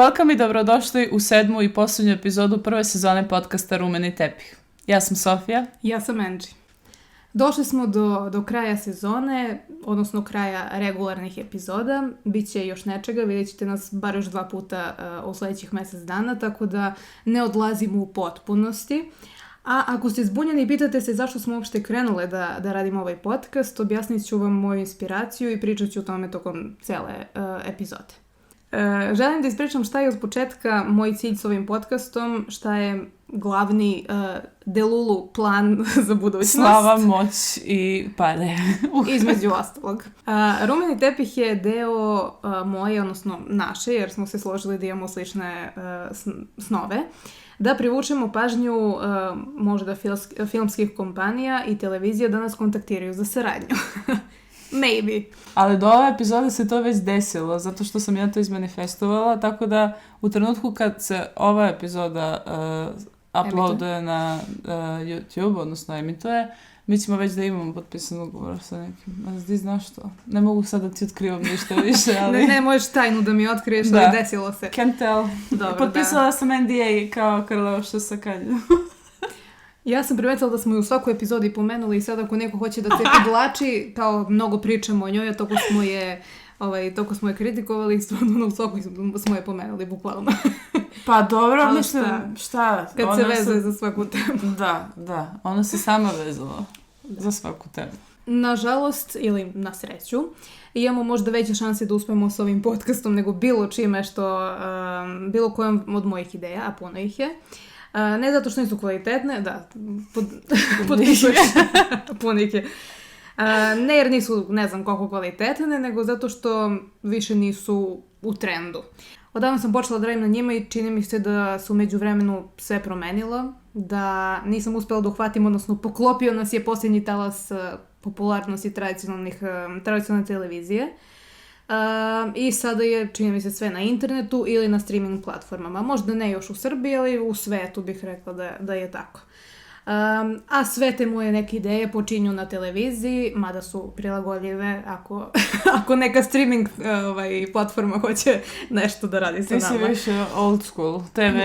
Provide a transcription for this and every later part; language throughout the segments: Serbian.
Welcome i dobrodošli u 7. i posljednju epizodu prve sezone podcasta Rumeni tepih. Ja sam Sofija. Ja sam Angie. Došli smo do kraja sezone, odnosno kraja regularnih epizoda. Biće još nečega, vidjet ćete nas bar još 2 puta u sljedećih mjesec dana, tako da ne odlazimo u potpunosti. A ako ste zbunjeni i pitate se zašto smo uopšte krenule da radimo ovaj podcast, objasnit ću vam moju inspiraciju i pričat ću o tome tokom cijele epizode. Želim da ispričam šta je od početka moj cilj s ovim podcastom, šta je glavni Delulu plan za budućnost. Slava, moć i pare. Između ostalog. Rumeni tepih je deo moje, odnosno naše, jer smo se složili da imamo slične snove, da privučemo pažnju možda filmskih kompanija i televizija da nas kontaktiraju za saradnju. Maybe. Ali do ove epizode se to već desilo, zato što sam ja to izmanifestovala, tako da u trenutku kad se ova epizoda uploaduje na YouTube, odnosno emituje, mi ćemo već da imamo potpisan ugovor sa nekim. A ti znaš to? Ne mogu sad da ti otkrivam ništa više, ali... ne možeš tajnu da mi otkriješ, ali desilo se. Can't tell. Dobro, potpisala sam NDA kao Karleuša sa Kaljom. Ja sam primetila da smo ju u svakoj epizodi pomenuli i sad ako neko hoće da se podlači, kao mnogo pričamo o njoj, a toko smo je kritikovali, u svakoj smo je pomenuli, bukvalno. Pa dobro, mislim, šta? Kad se vezuje za svaku temu. Da, ona se sama vezala za svaku temu. Nažalost, ili na sreću, imamo možda veće šanse da uspemo s ovim podcastom nego bilo čime bilo kojom od mojih ideja, a puno ih je. Ne zato što nisu kvalitetne, da, potpisuješ, puno ih je. Ne jer nisu, ne znam koliko kvalitetne, nego zato što više nisu u trendu. Odavno sam počela da radim na njima i čini mi se da su među vremenu sve promenila, da nisam uspjela da uhvatim, odnosno poklopio nas je posljednji talas popularnosti tradicionalne televizije. I sada je, čini mi se, sve na internetu ili na streaming platformama. Možda ne još u Srbiji, ali u svetu bih rekla da je tako. A sve te moje neke ideje počinju na televiziji, mada su prilagodljive ako neka streaming platforma hoće nešto da radi sa nama. Ti si više old school, TV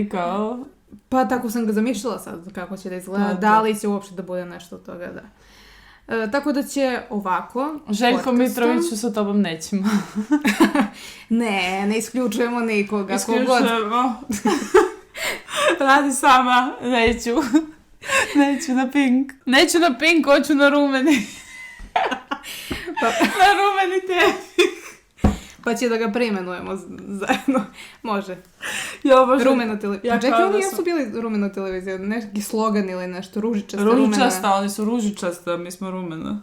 i kao... Pa tako sam ga zamišljala sad kako će da izgleda, da li će uopšte da bude nešto od toga, da. Tako da će ovako... Željko Mitroviću sa tobom nećemo. Ne isključujemo nikoga. Isključujemo. Radi sama, neću na Pink. Neću na Pink, hoću na Rumeni. Na Rumeni tepih. Pa će da ga preimenujemo zajedno. Može. Rumena televizija. Čekaj, oni jesu bili Rumena televizija. Neki slogan ili nešto. Ružičasta. Ružičasta, oni su ružičasta, mi smo Rumena.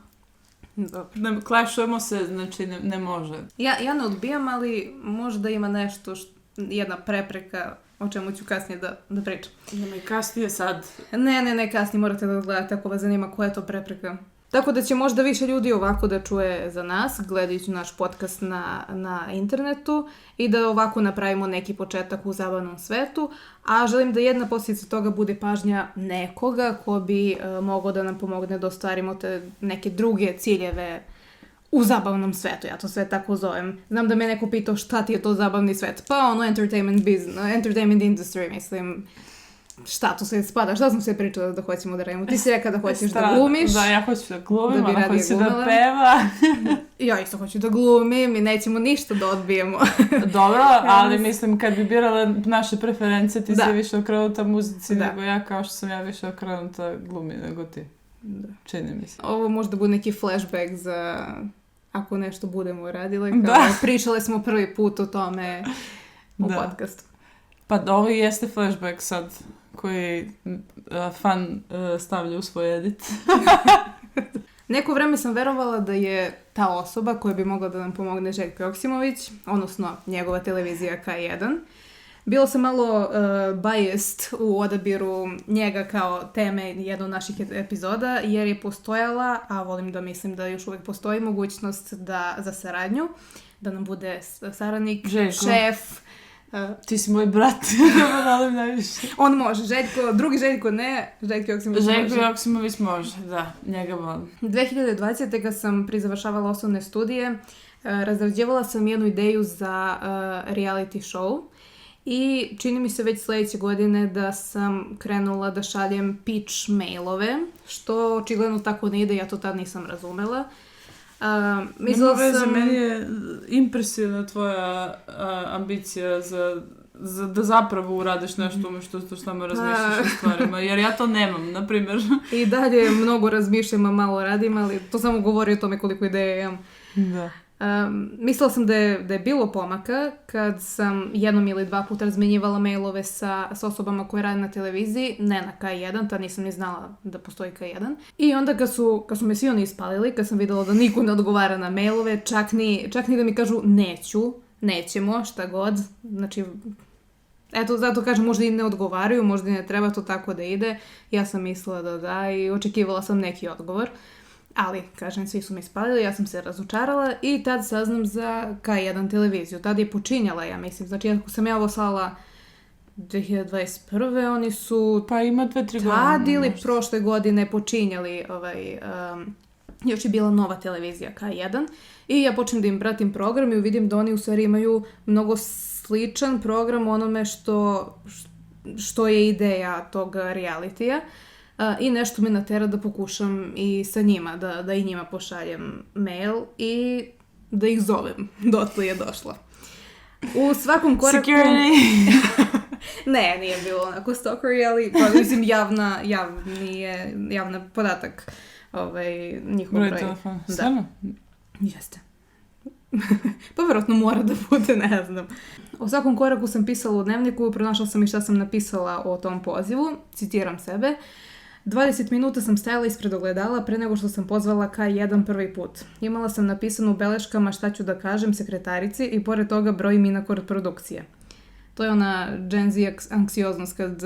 Dobro. Klašujemo se, znači ne može. Ja ne odbijam, ali možda ima nešto, jedna prepreka o čemu ću kasnije da pričam. Nema i kasnije sad. Ne, kasnije morate da gledate ako vas zanima koja je to prepreka. Tako da će možda više ljudi ovako da čuje za nas, gledajući naš podcast na internetu i da ovako napravimo neki početak u zabavnom svetu, a želim da jedna posljedica toga bude pažnja nekoga ko bi mogao da nam pomogne da ostvarimo te neke druge ciljeve u zabavnom svetu, ja to sve tako zovem. Znam da me neko pitao šta ti je to zabavni svet, pa entertainment industry, mislim... Šta to sve spada? Šta sam sve pričala da hoćemo da radimo? Ti si rekao da hoćeš da glumiš. Da, ja hoću da glumim, ona hoće da peva. Ja isto hoću da glumim i nećemo ništa da odbijemo. Dobro, ali mislim kad bi birala naše preference, ti si više okrenuta muzici nego ja, kao što sam ja više okrenuta glumi nego ti. Da. Čini mi se. Ovo možda bude neki flashback za ako nešto budemo radili. Pričale smo prvi put o tome u podcastu. Pa ovo jeste flashback sad koji fan stavlja u svoj edit. Neko vreme sam verovala da je ta osoba koja bi mogla da nam pomogne Željko Joksimović, odnosno njegova televizija K1. Bila sam malo biased u odabiru njega kao teme jednog naših epizoda, jer je postojala, a volim da mislim da još uvijek postoji mogućnost za saradnju, da nam bude saradnik, šef. Ti si moj brat, volim najviše. On može, drugi Željko ne, Željko Joksimović može. Željko Joksimović može, da, njega volim. 2020. kad sam prizavršavala osnovne studije, razrađivala sam jednu ideju za reality show i čini mi se već sljedeće godine da sam krenula da šaljem pitch mailove, što očigledno tako ne ide, ja to tad nisam razumela. Nema veze, meni je impresivna tvoja ambicija da zapravo uradiš nešto umjesto što samo razmišljaš o stvarima, jer ja to nemam, na primjer. I dalje mnogo razmišljam, a malo radim, ali to samo govori o tome koliko ideje imam. Da. Mislila sam da je bilo pomaka kad sam jednom ili dva puta razmjenjivala mailove sa osobama koje rade na televiziji, ne na K1, tad nisam ni znala da postoji K1. I onda kad su me svi oni ispalili, kad sam vidjela da niko ne odgovara na mailove, čak ni da mi kažu nećemo, šta god, znači, eto, zato kažem, možda i ne odgovaraju, možda i ne treba to tako da ide, ja sam mislila da i očekivala sam neki odgovor. Ali, kažem, svi su mi ispalili, ja sam se razočarala i tad saznam za K1 televiziju. Tad je počinjala, ja mislim. Znači, ako sam ja ovo slala 2021. oni su pa ima 2-3 godine. Tad ili prošle godine počinjali, još je bila nova televizija K1 i ja počnem da im pratim program i vidim da oni u stvari imaju mnogo sličan program onome što je ideja tog realitija. I nešto me natera da pokušam i sa njima, da i njima pošaljem mail i da ih zovem. Dotle je došla. U svakom koraku... Security! Ne, nije bilo onako stalkery, ali pa mislim javna podatak njihov broj. Broj telefona. Stvarno? Jeste. Pa vjerojatno mora da bude, ne znam. U svakom koraku sam pisala u dnevniku, pronašla sam i šta sam napisala o tom pozivu, citiram sebe. 20 minuta sam stajala ispred ogledala pre nego što sam pozvala K1 prvi put. Imala sam napisano u beleškama šta ću da kažem sekretarici i pored toga broj imena kod produkcije. To je ona Gen Z anksioznost kad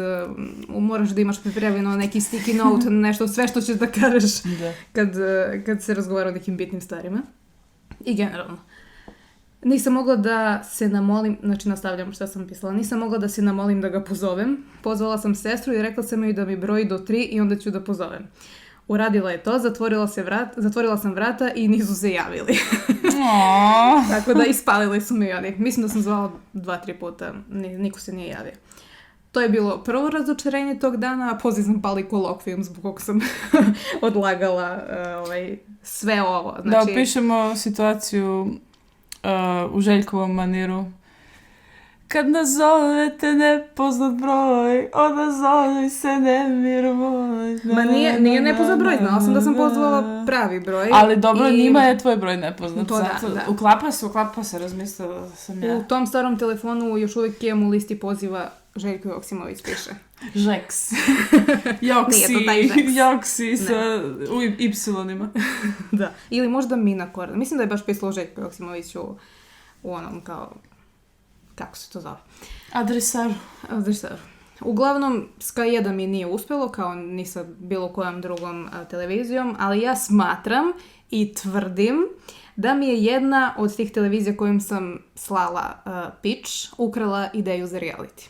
moraš da imaš pripremljeno neki sticky note, nešto, sve što ćeš da kažeš kad se razgovara o nekim bitnim stvarima. I generalno. Nisam mogla da se namolim, znači nastavljam šta sam pisala, nisam mogla da se namolim da ga pozovem. Pozvala sam sestru i rekla sam joj da mi broji do 3 i onda ću da pozovem. Uradila je to, zatvorila sam vrata i nisu se javili. Tako da ispalili su mi oni. Mislim da sam zvala 2-3 puta, niko se nije javio. To je bilo prvo razočarenje tog dana, a poslije sam pali kolokvijum zbog kog sam odlagala sve ovo. Znači... Da opišemo situaciju u Željkovom maniru. Kad nazovete nepoznat broj, odazovi se Nemir moj. Ma nije nepoznat broj, znala sam da sam pozvala pravi broj. Ali dobro, njima je tvoj broj nepoznat. To da. Uklapa se, razmislila sam ja. U tom starom telefonu još uvijek imam u listi poziva Željko Joksimović piše. Žeks. Joksi sa y-ima. Da. Ili možda Mina Korda. Mislim da je baš pisalo Željko Joksimović u onom kao... Kako se to zove? Adresaru. Uglavnom, s K1 mi nije uspjelo, kao ni sa bilo kojom drugom televizijom, ali ja smatram i tvrdim da mi je jedna od tih televizija kojim sam slala pitch ukrala ideju za reality.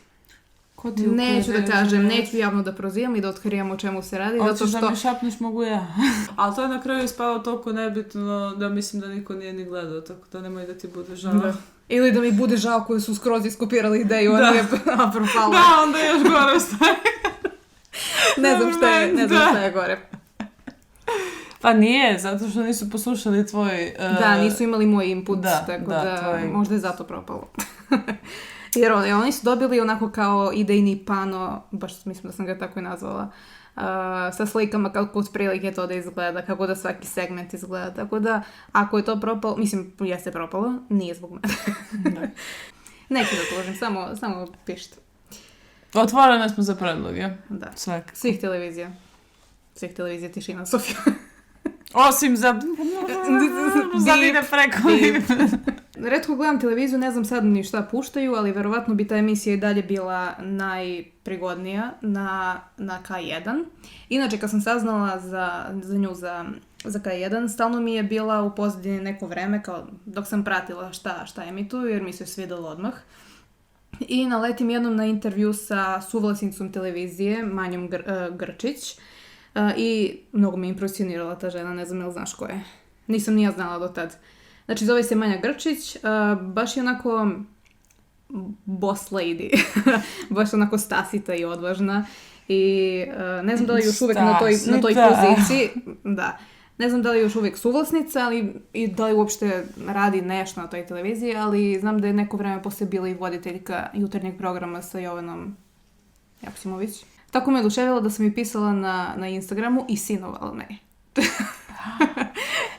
Neću da kažem, neću javno da prozivam i da otkrivam o čemu se radi. Hoćeš da me šapneš, mogu ja. Ali to je na kraju ispalo toliko nebitno da mislim da niko nije ni gledao, tako da nemoj da ti bude žao. Da. Ili da mi bude žao koji su skroz iskopirali ideju, ona je propala. Da, onda još gore ostaje. Ne znam šta je gore. Pa nije, zato što nisu poslušali tvoj... Da, nisu imali moj input, tako da tvoj... možda je zato propalo. Jer oni su dobili onako kao idejni pano, baš mislim da sam ga tako i nazvala, sa slikama kako otprilike to da izgleda, kako da svaki segment izgleda, tako da ako je to propalo, mislim jeste propalo, nije zbog mene. Da. Neću da tužim, samo pišite. Otvorene smo za predloge. Da. Svak. Svih televizija tišina, Sofija. Osim za... Sad ide preko. Retko gledam televiziju, ne znam sad ni šta puštaju, ali verovatno bi ta emisija i dalje bila najprigodnija na K1. Inače, kad sam saznala za nju za K1, stalno mi je bila u pozadini neko vreme, kao dok sam pratila šta emituju, jer mi se svidalo odmah. I naletim jednom na intervju sa suvlasnicom televizije, Manjom Grčić, i mnogo me impresionirala ta žena, ne znam jel znaš ko je. Nisam ni ja znala do tad. Znači, zove se Manja Grčić, baš je onako boss lady, baš onako stasita i odvažna i ne znam da li još uvijek na toj poziciji, da, ne znam da li još uvijek suvlasnica, ali i da li uopšte radi nešto na toj televiziji, ali znam da je neko vreme poslije bila i voditeljka jutarnjeg programa sa Jovanom Jaksimović. Tako me oduševila da sam mi pisala na Instagramu i sinovala meni.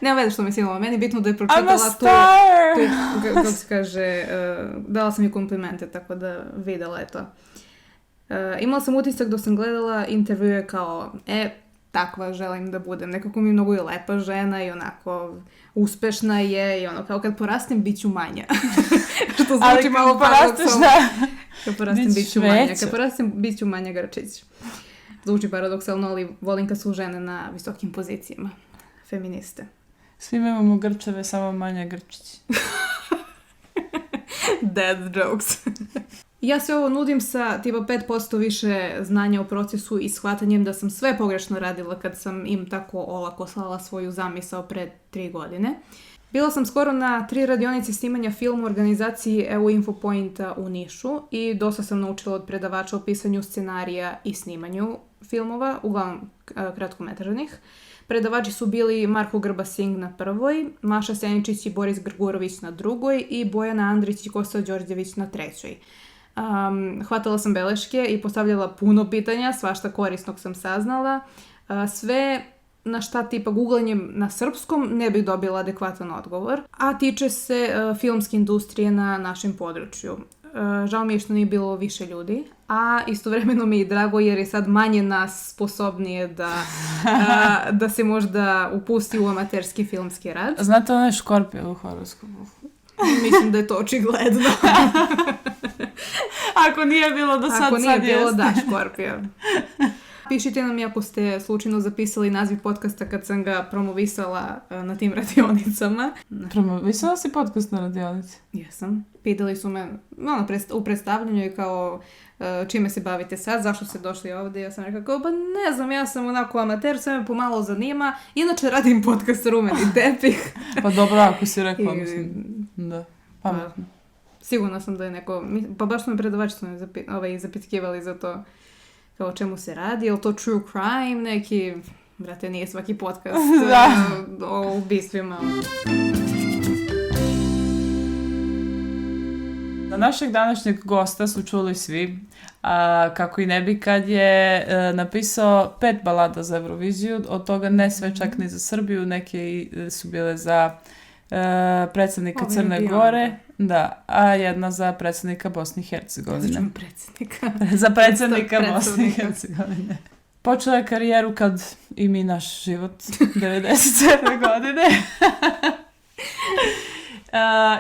Nema veze što me sinovala meni, bitno da je pročitala to kako se kaže, dala sam mi komplimente, tako da videla je to. Imala sam utisak dok sam gledala intervjue kao, takva želim da budem. Nekako mi je mnogo i lepa žena i onako uspešna je i ono kao kad porastem bit ću manja. Što zvuči malo paradoksalno. Kad porastem bit ću manja. Kad porastem bit ću Manja Grčić. Zvuči paradoksalno, ali volim kad su žene na visokim pozicijama. Feministe. Svi imamo grčeve, samo Manja Grčić. Dead jokes. Ja sve ovo nudim sa tipa 5% više znanja o procesu i shvatanjem da sam sve pogrešno radila kad sam im tako olako slala svoju zamisao pre 3 godine. Bila sam skoro na 3 radionice snimanja filma u organizaciji EU Infopointa u Nišu i dosta sam naučila od predavača o pisanju scenarija i snimanju filmova, uglavnom kratkometražnih. Predavači su bili Marko Grba-Singh na prvoj, Maša Seničić i Boris Grgurović na drugoj i Bojana Andrić i Kosta Đorđević na trećoj. Hvatala sam beleške i postavljala puno pitanja, svašta korisnog sam saznala. Sve na šta tipa googlanjem na srpskom ne bih dobila adekvatan odgovor, a tiče se filmske industrije na našem području. Žao mi je što nije bilo više ljudi, a istovremeno mi je drago jer je sad manje nas sposobnije da se možda upusti u amaterski filmski rad. Znate onaj Škorpio u horoskopu? Mislim da je to očigledno. Ako nije bilo do sad, Ako nije sad bilo, jeste. da, Škorpio. Pišite nam i ako ste slučajno zapisali naziv podcasta kad sam ga promovisala na tim radionicama. Promovisala si podcast na radionici? Jesam. Pitali su me u predstavljanju i kao čime se bavite sad, zašto ste došli ovdje. Ja sam rekao, pa ne znam, ja sam onako amater, sve me pomalo zanima. Inače radim podcast Rumeni tepih. Pa dobro, ako si rekla, mislim. Da, pametno. Sigurna sam da je neko, pa baš su me predavači zapitkivali za to kao o čemu se radi, je li to true crime, neki, brate, nije svaki podcast o ubistvima. Na našeg današnjeg gosta su čuli svi, kako i ne bi, kad je napisao 5 balada za Euroviziju, od toga ne sve čak ni za Srbiju, neke su bile za predsjednika Crne Gore, da, a jedna za predsjednika Bosne i Hercegovine. Za predsjednika Bosne i Hercegovine. Počela je karijeru kad i mi naš život, 97. godine.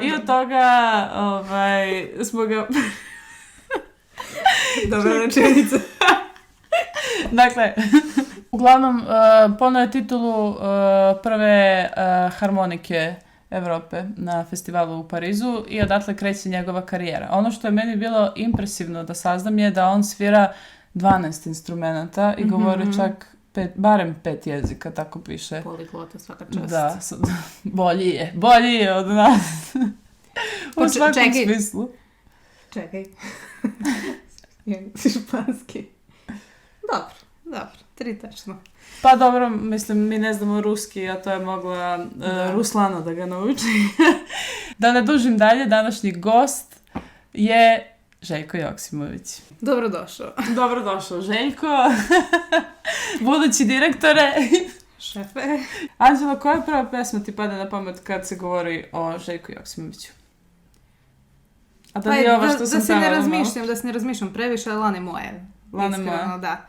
I od toga smo ga... Dobra rečenica. Dakle, uglavnom, poneo je titulu prve harmonike Evrope na festivalu u Parizu i odatle kreće njegova karijera. Ono što je meni bilo impresivno da saznam je da on svira 12 instrumenta i govori čak barem 5 jezika, tako piše. Poliglota, svaka čast. Da, bolji je od nas. U svakom smislu. Čekaj. Španski. Dobro, 3 tačno. Pa dobro, mislim, mi ne znamo ruski, a to je mogla Ruslana da ga nauči. Da ne dužim dalje, današnji gost je Željko Joksimović. Dobrodošao, Željko. Budući direktore. Šefe. Anđela, koja je prva pesma ti pada na pamet kad se govori o Željku Joksimoviću? A da nije ova što sam pevala malo. Da se ne razmišljam previše, Lane moje. Lane iskreno, moje. Da.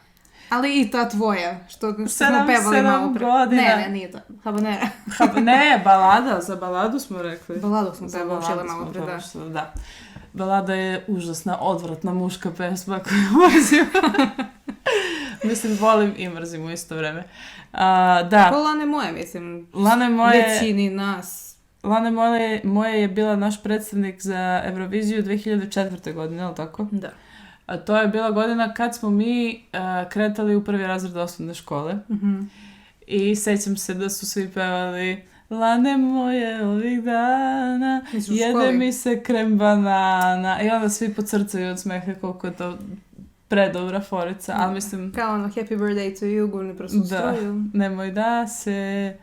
Ali i ta tvoja, što smo 7 pevali malo pre. godina. Ne, nije to. Habanera. Ne, balada, za baladu smo rekli. Baladu smo pevali malo pre, da. Balada je užasna, odvratna muška pesma koju mrzim. Mislim, volim i mrzim u isto vreme. Da. Pa Lane moje, mislim. Lane moje... Većini nas. Lane moje je bila naš predstavnik za Euroviziju 2004. godine, ali tako? Da. A to je bila godina kad smo mi kretali u prvi razred osnovne škole. I sećam se da su svi pevali lane moje ovih dana, Misliš u jede školi? mi se krem banana. I onda svi pocrcaju od smeha koliko je to predobra forica, ali mislim, Kao ono, happy birthday to you, gurni prst u stroju. nemoj da se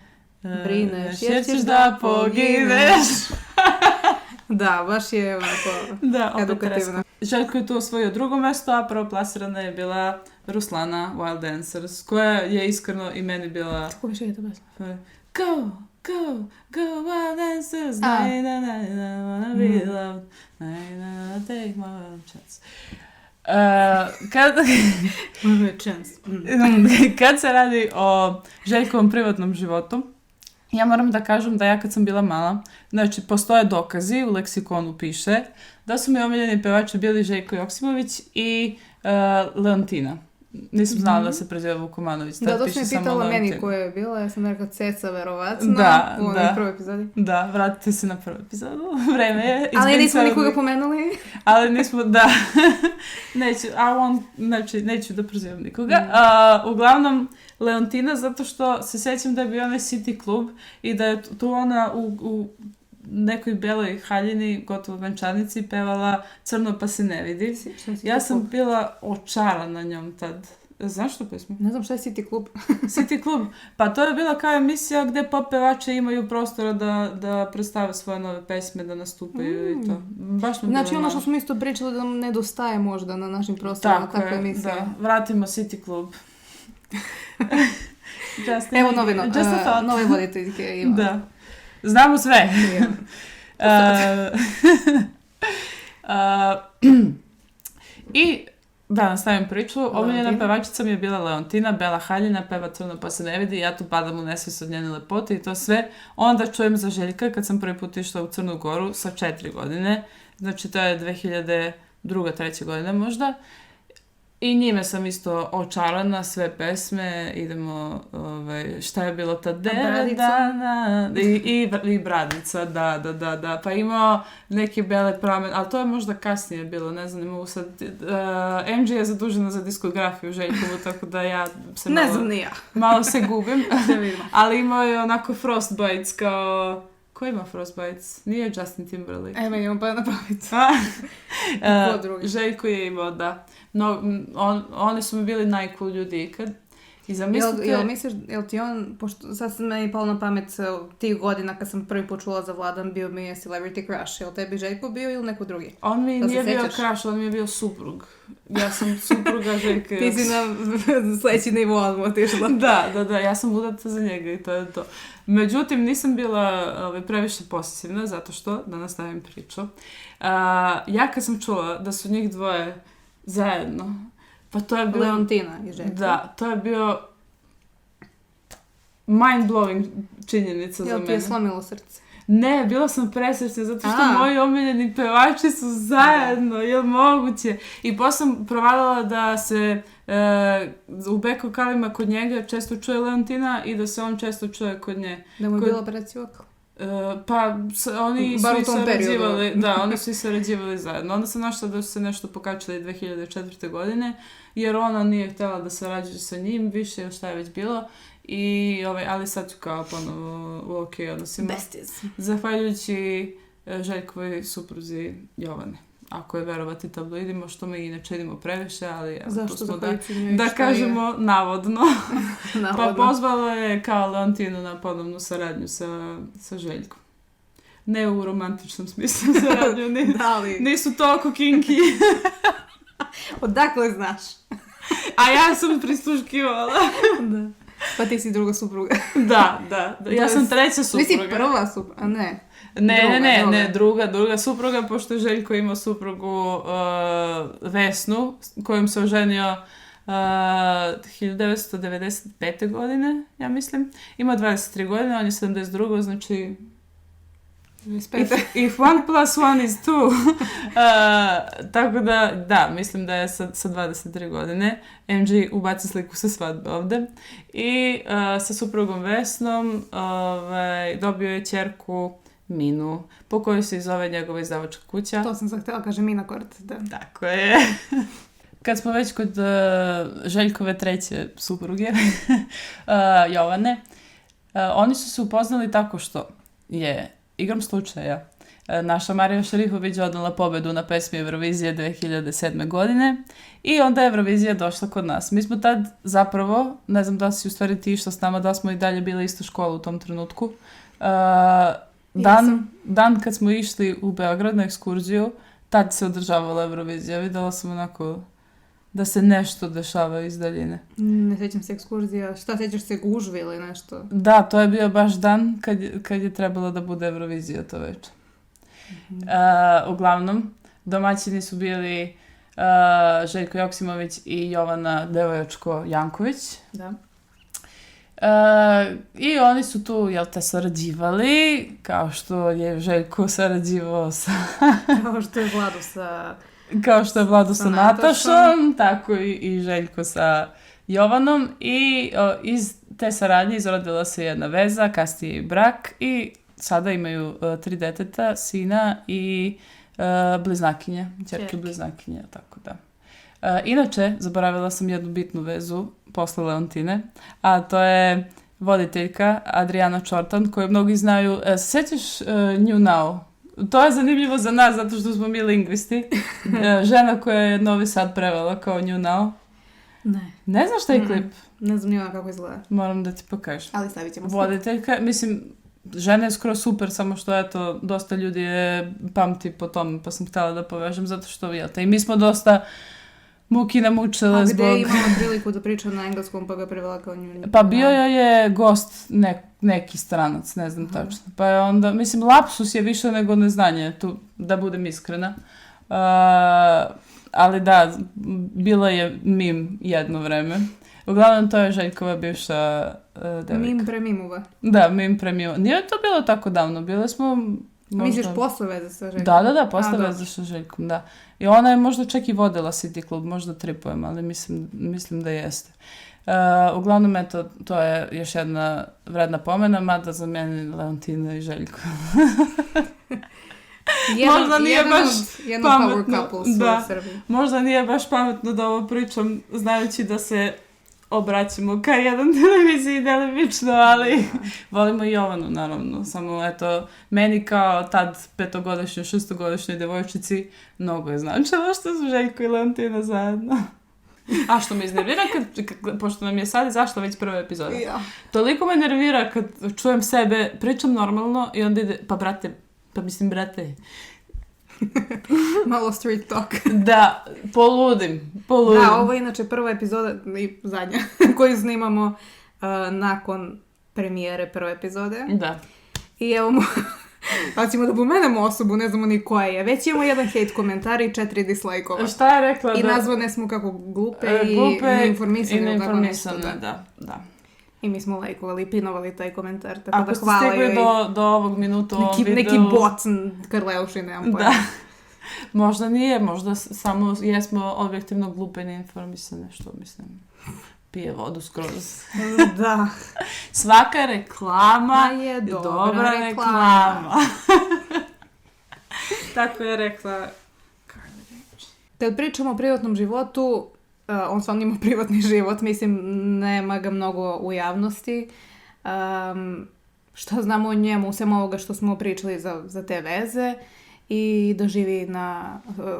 Brineš, jer ćeš da pogineš. Da, baš je onako Da, opet edukativno. Željko je tu osvojio drugo mesto, a prvo plasirana je bila Ruslana Wild Dancers, koja je iskreno i meni bila Kako više je to baš? Go, go, go Wild Dancers, A. wanna be loved, take my chance. Kad, Chance. kad se radi o Željkovom privatnom životu, ja moram da kažem da ja kad sam bila mala, znači postoje dokazi, u leksikonu piše, da su mi omiljeni pevači bili Željko Joksimović i Leontina. Nisam znala da se preziva Vukomanović. Da, to sam je pitala meni koja je bila, ja sam rekla Ceca verovatno Da, u onoj da. prvoj epizodi. Da, vratite se na prvu epizodu. Vreme je. Ali nismo nikoga pomenuli. Ali nismo, da. Neću da prozivam nikoga. Uglavnom, Leontina, zato što se sjećam da je bio onaj City Club i da je tu ona u nekoj beloj haljini, gotovo venčanici, pevala Crno pa se ne vidi. Ja sam bila očarana njom tad. Znaš tu pesmu? Ne znam šta je City Club. City Club. Pa to je bila kao emisija gdje pop pevače imaju prostora da predstave svoje nove pesme, da nastupaju i to. Baš mi Znači bilo ono što malo. smo isto pričali da nam nedostaje možda na našim prostorima Tako takve je, emisije. da. Vratimo City Club. Evo novino, Just a thought. nove voditeljke ima. Da. Znamo sve. I da nastavim priču. Omiljena pevačica mi je bila Leontina, bela haljina, peva Crno pa se ne vidi, ja tu padam u nesvijest od njene lepote i to sve. Onda čujem za Željka kad sam prvi put išla u Crnu Goru sa 4 godine. Znači to je 2002. 3. godine možda. I njime sam isto očarana, sve pesme, idemo, šta je bilo ta 9 dana, i Bradica, da, pa imao neke bele pramen, ali to je možda kasnije bilo, ne znam, ne mogu sad, MG je zadužena za diskografiju Željkovu, tako da ja se ne znam ni ja. malo se gubim, ali imao je onako Frostbites kao... Ko ima Frostbites? Nije Justin Timberlake. Evo imam pa na pamet. Željko je imao, da. No, oni su mi bili najcool ljudi ikad. I zamislite... Jel misliš, jel ti on, pošto sad sam meni palo na pamet tih godina kad sam prvi put čula za Vladan, bio mi je Celebrity Crush. Jel tebi Željko bio ili neko drugi? On mi nije bio crush, on mi je bio suprug. Ja sam supruga Željka. Ti si na sljedeći nivo odmah otišla. Da, ja sam udata za njega i to je to. Međutim, nisam bila previše posesivna, zato što, da nastavim priču, ja kad sam čula da su njih dvoje zajedno, pa to je bilo... Leontina i Željko. Da, to je bio mind-blowing činjenica za mene. Jel ti je slomilo srce? Ne, bila sam presrećna zato što moji omiljeni pevači su zajedno, je li moguće? I poslije sam provalila da se u back vokalima kod njega često čuje Leontina i da se on često čuje kod nje. Da mu je bila operacija vokal? Pa oni su i sarađivali, da, oni su i sarađivali zajedno. Onda sam našla da su se nešto pokačili 2004. godine, jer ona nije htjela da sarađuje sa njim više ili šta je već bilo. Ali sad ću kao ponovo u ok odnosima. Besties. Zahvaljujući Željkovoj supruzi Jovane. Ako je verovati tabloidima, što mi inače idemo previše, ali zašto smo da kažemo navodno. Pa pozvala je kao Leontinu na ponovnu saradnju sa Željkom. Ne u romantičnom smislu saradnju, nisu toliko kinky. Odakle znaš? A ja sam prisluškivala. Da. Pa ti si druga supruga. Da. Ja sam treća supruga. Nisi prva supruga, a ne. Ne, druga supruga, pošto je Željko imao suprugu Vesnu, kojom se oženio 1995. godine, ja mislim. Ima 23 godine, on je 72. Znači... If 1 plus 1 is 2. Tako da, mislim da je sa 23 godine. MG ubaci sliku sa svadbe ovdje. I sa suprugom Vesnom dobio je ćerku Minu, po kojoj se zove njegova izdavačka kuća. To sam sad htjela, kaže Mina Kort. Da. Tako je. Kad smo već kod Željkove treće supruge, Jovane, Oni su se upoznali tako što je, igrom slučaja, naša Marija Šerifović odnala pobedu na pesmi Eurovizije 2007. godine i onda je Eurovizija došla kod nas. Mi smo tad zapravo, ne znam da si u stvari ti išla s nama, da smo i dalje bile ista škola u tom trenutku. Dan kad smo išli u Beograd na ekskurziju, tad se održavala Eurovizija. Videla sam onako da se nešto dešava iz daljine. Ne sjećam se ekskurzija. Šta, sjećaš se gužve ili nešto? Da, to je bio baš dan kad je trebalo da bude Eurovizija to večer. Uglavnom, domaćini su bili Željko Joksimović i Jovana Devojačko-Janković. Da. I oni su tu, sarađivali, kao što je Željko sarađivao sa... Kao što je Vlado sa... Kao što je Vlado sa Natašom, tako i Željko sa Jovanom. I iz te saradnje izrodila se jedna veza, kasnije i brak i sada imaju 3 deteta, sina i bliznakinje, ćerke bliznakinje, tako da. Inače, zaboravila sam jednu bitnu vezu posle Leontine, a to je voditeljka Adriana Čortan, koju mnogi znaju. Sjećaš New Now? To je zanimljivo za nas, zato što smo mi lingvisti. Žena koja je Novi Sad prevela kao New Now. Ne. Ne znaš taj klip? Ne znam njena kako izgleda. Moram da ti pokažem. Ali stavit ćemo voditeljka, mislim, žena je skoro super, samo što eto, dosta ljudi je pamti po tom, pa sam htjela da povežem, zato što i mi smo dosta muki namučile zbog... A gde je imala priliku da priča na engleskom pa ga prevela kao nju? Pa bio je gost neki stranac, ne znam tačno. Pa je onda, mislim, lapsus je više nego neznanje, tu, da budem iskrena. Ali da, bila je mim jedno vreme. Uglavnom, to je Željkova bivša devojka. Mim premimova. Da, mim premimova. Nije to bilo tako davno, bile smo... Možda... Misliš posle veze sa Željkom? Da, posle veze sa Željkom, da. I ona je možda čak i vodila City Club, možda tripujem, ali mislim da jeste. Uglavnom, eto, to je još jedna vredna pomena, mada za mene Leontina i Željko. Možda nije baš pametno, možda nije baš pametno da ovo pričam, znajući da se obraćamo ka jedan televiziji delimično, ali volimo i Jovanu, naravno. Samo, eto, meni kao tad 5-godišnjoj, 6-godišnjoj devojčici mnogo je značilo što su Željko i Leontina zajedno. A što me iznervira, pošto nam je sad izašla već prva epizoda. Ja. Toliko me nervira kad čujem sebe, pričam normalno i onda ide, brate. Malo street talk. Da, poludim. Da, ovo je inače prva epizoda i zadnja koju snimamo nakon premijere prve epizode. Da. I evo pa ćemo da pomenemo osobu, ne znamo ni koja je. Već imamo jedan hate komentar i 4 dislajkova. Šta je rekla? I nazvane smo kako glupe i neinformisane. Da. I mi smo lajkovali i pinovali taj komentar. Tako ako ste stigli do ovog minuta u ovom videu... Neki bot Karleuši, nemam pojma. Da. Možda nije, možda samo jesmo objektivno glupe i neinformisane, što mislim. Pije vodu skroz. Da. Svaka reklama je dobra reklama. Tako je rekla Karlović. Kad pričamo o privatnom životu, on stvarno ima privatni život, mislim, nema ga mnogo u javnosti. Šta znamo o njemu, svem ovoga što smo pričali za te veze i da živi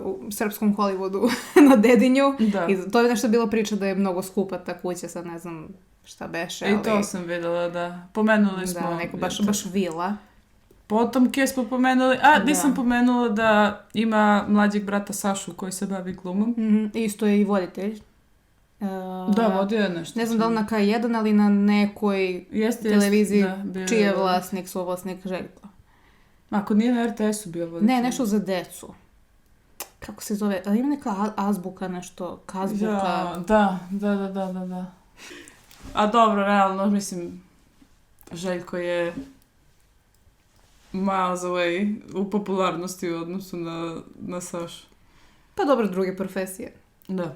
u srpskom Hollywoodu na Dedinju. Da. I to je nešto bilo priča da je mnogo skupa ta kuća, sad ne znam šta beše. I to sam vidjela, da. Pomenuli smo. Da, neko baš vila. Potom kje smo pomenuli, nisam pomenula da ima mlađeg brata Sašu koji se bavi glumom. Isto je i voditelj. Da, vodio je nešto. Ne znam da li na K1, ali na nekoj televiziji čiji je vlasnik, suvlasnik Željko. Ako nije na RTS-u bio voditelj. Ne, nešto za decu. Kako se zove? Ali ima neka azbuka, nešto, kazbuka. Da. A dobro, realno, mislim, Željko je miles away u popularnosti u odnosu na Sašu. Pa dobro, druge profesije. Da.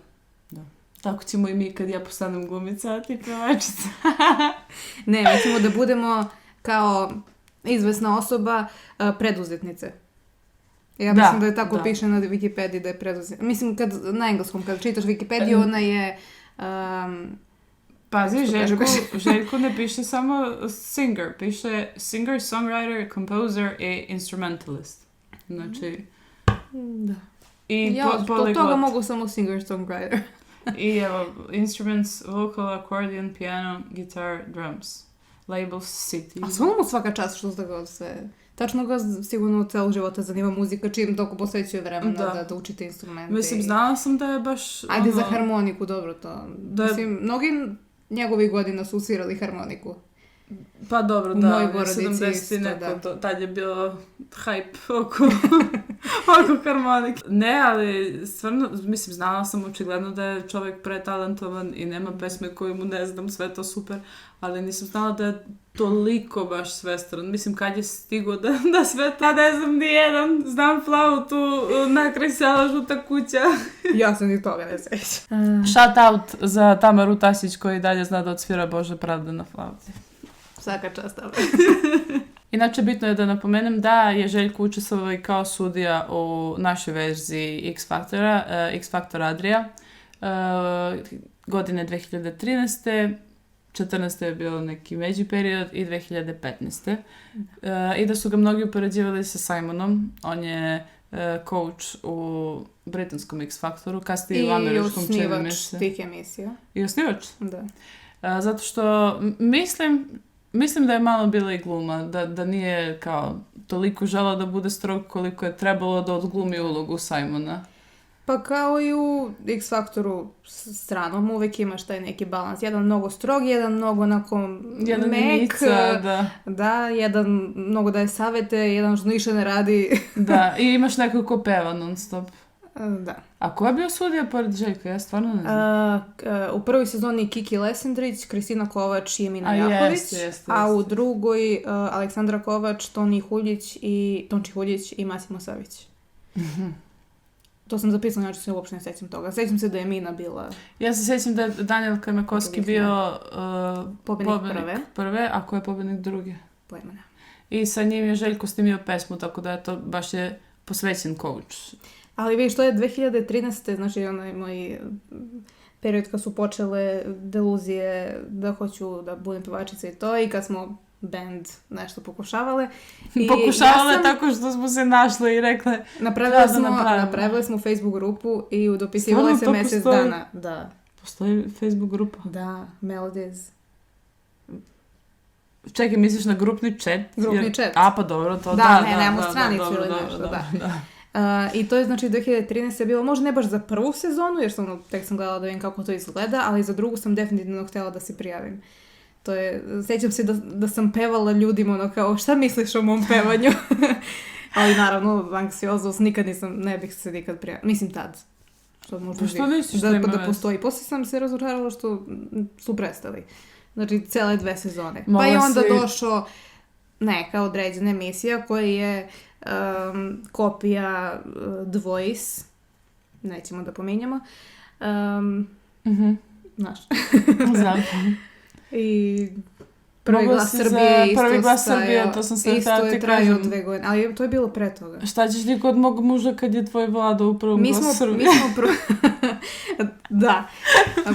Tako ćemo i mi kad ja postanem glumica, a ti pevačica. Ne, mi ćemo da budemo kao izvesna osoba preduzetnice. Ja mislim da je tako piše na Wikipediji da je preduzetnica. Mislim, na engleskom, kad čitaš Wikipediju, ona je Pazi, Što kaže Željko ne piše samo singer, piše singer, songwriter, composer i instrumentalist. Znači... Da. I Ja, od polyglot. toga mogu samo singer-songwriter. I evo, instruments, vocal, accordion, piano, guitar, drums. Labels, City. A samo mu svaka čast što ste ga sve... Tačno ga sigurno celo života zanima muzika, čim toliko posvećuje vremena da učite instrumente. Mislim, znala sam da je baš... Ajde za harmoniku, dobro to. Mislim, mnogi njegovih godina su svirali harmoniku. Pa dobro, u da, mojoj porodici 70 isto, neko, tad je bilo hype oko harmonike. Ne, ali stvarno, mislim, znala sam očigledno da je čovjek pretalentovan i nema pesme koju mu ne znam, sve to super, ali nisam znala da je toliko baš svestran. Mislim, kad je stigo da sve ta, ne znam, nijedan, znam flautu, na kraj sela Žuta kuća. Ja se ni toga ne sjećam. Shout out za Tamaru Tasić koji dalje zna da odsvira Bože pravde na flauti. Svaka čast. Inače, bitno je da napomenem da je Željko učestvovao i kao sudija u našoj verziji X-Faktora, X-Faktor Adria, godine 2013. 14. je bio neki među period i 2015. I da su ga mnogi upoređivali sa Simonom. On je coach u britanskom X-Faktoru, kasnije u američkom. I osnivač tih emisija. I osnivač? Da. Zato što mislim da je malo bila i gluma, da nije kao toliko želao da bude strog koliko je trebalo da odglumi ulogu Simona. Pa kao i u X-Faktoru stranom uvijek imaš taj neki balans. Jedan mnogo strog, jedan mnogo onako jedan mek. Da, jedan mnogo daje savjete, jedan što ništa ne radi. Da, i imaš neko ko peva non stop. Da. A ko je bio sudija pored Željka? Ja stvarno ne znam. U prvoj sezoni Kiki Lesendrić, Kristina Kovač i Emina Jahović, a u drugoj Aleksandra Kovač, Tonči Huljić i Massimo Savić. To sam zapisala, znači se uopšte ne sjećam toga. Sjećam se da je Emina bila... Ja se sjećam da je Daniel Kamakovski bio pobjednik prve, a ko je pobjednik druge? Pojma ne. I sa njim je Željko snimio pesmu, tako da je to baš je posvećen coach. Ali vidiš, to je 2013. Znači onaj moj period kad su počele deluzije da hoću da budem pevačica i to, i kad smo band nešto pokušavale. Pokušavale tako što smo se našle i rekle napravili smo Facebook grupu i dopisivali se mjesec dana. Da. Postoji Facebook grupa? Da, Melodies. Čekaj, misliš na grupni chat? Grupni chat. A, pa dobro, to nemamo stranicu ili nešto, da. I to je znači 2013. bilo, možda ne baš za prvu sezonu, jer tek sam gledala da vidim kako to izgleda, ali za drugu sam definitivno htjela da se prijavim. To je, sjećam se da sam pevala ljudima, kao, šta misliš o mom pevanju? Ali naravno, anksioznost, ne bih se nikad prijavila. Mislim tad. Što možda da postoji. Poslije sam se razočarala što su prestali. Znači, cele 2 sezone. Pa je onda došao neka određena emisija koja je kopija The Voice. Nećemo da pominjamo. Znaš. Znam. I Prvi glas Srbije to sam se isto je trajao 2 godine, ali to je bilo pre toga. Šta ćeš ti kod mog muža kad je tvoj Vlado u prvom glasu Srbije? Da.